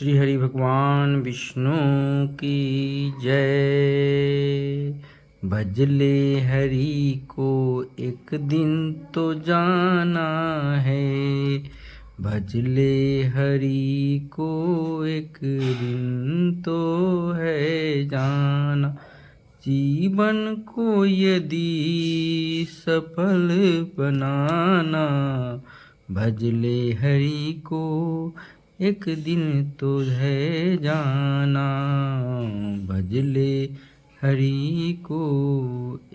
श्री हरि भगवान विष्णु की जय। भजले हरि को एक दिन तो जाना है, भजले हरि को एक दिन तो है जाना। जीवन को यदि सफल बनाना, भजले हरि को एक दिन तो है जाना। भजले हरि को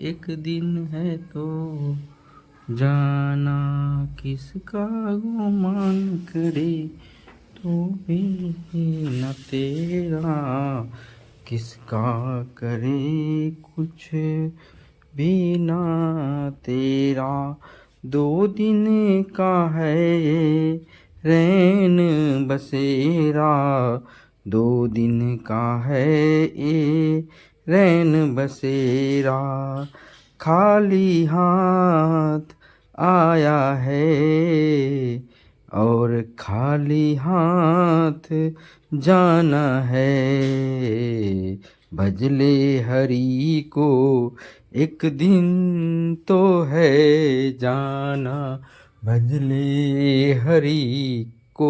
एक दिन है तो जाना। किसका गुमान करे तो भी न तेरा, किसका करे कुछ भी ना तेरा। 2 दिन का है ये रैन बसेरा, 2 दिन का है ये रैन बसेरा। खाली हाथ आया है और खाली हाथ जाना है। भजले हरि को एक दिन तो है जाना, भजले हरि को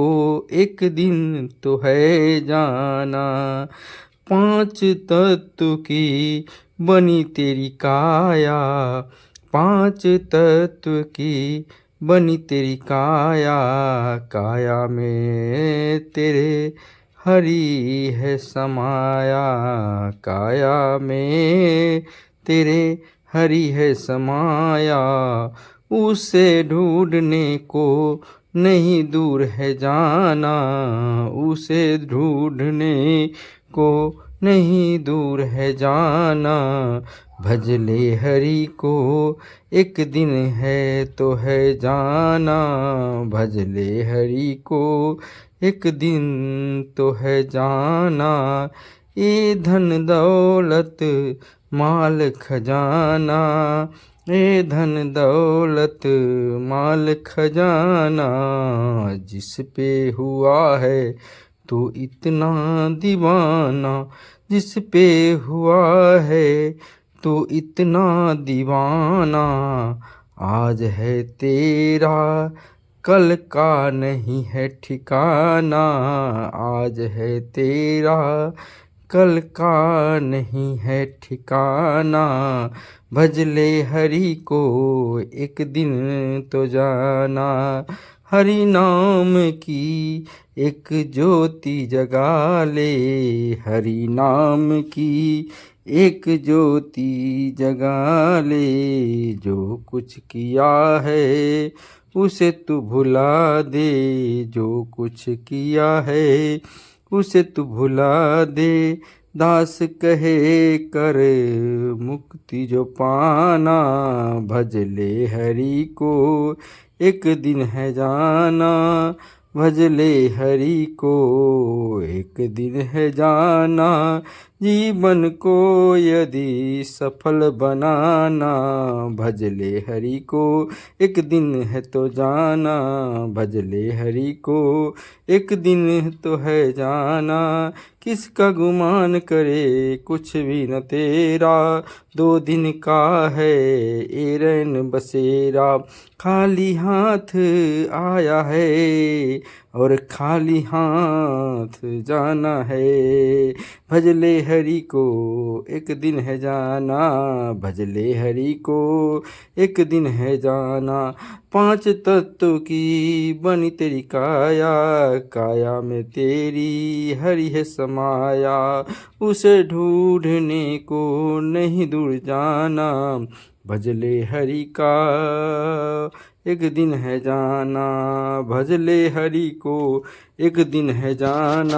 एक दिन तो है जाना। 5 तत्व की बनी तेरी काया, 5 तत्व की बनी तेरी काया। काया में तेरे हरि है समाया, काया में तेरे हरि है समाया। उसे ढूंढने को नहीं दूर है जाना, उसे ढूंढने को नहीं दूर है जाना। भजले हरि को एक दिन है तो है जाना, भजले हरि को एक दिन तो है जाना। ये धन दौलत माल खजाना, ये धन दौलत माल खजाना। जिस पे हुआ है तो इतना दीवाना, जिस पे हुआ है तो इतना दीवाना। आज है तेरा कल का नहीं है ठिकाना, आज है तेरा कल का नहीं है ठिकाना। भजले हरि को एक दिन तो जाना। हरि नाम की एक ज्योति जगा ले, हरि नाम की एक ज्योति जगा ले। जो कुछ किया है उसे तू भुला दे, जो कुछ किया है उसे तू भुला दे। दास कहे कर मुक्ति जो पाना, भजले हरि को एक दिन है जाना, भजले हरि को एक दिन है जाना। जीवन को यदि सफल बनाना, भजले हरि को एक दिन है तो जाना, भजले हरि को एक दिन तो है जाना। किसका गुमान करे कुछ भी न तेरा, 2 दिन का है ये रैन बसेरा। खाली हाथ आया है और खाली हाथ जाना है। भजले हरि को एक दिन है जाना, भजले हरि को एक दिन है जाना। 5 तत्व की बनी तेरी काया, काया में तेरी हरि है समाया। उसे ढूंढने को नहीं दूर जाना, भजले हरि का एक दिन है जाना, भजले हरि को एक दिन है जाना।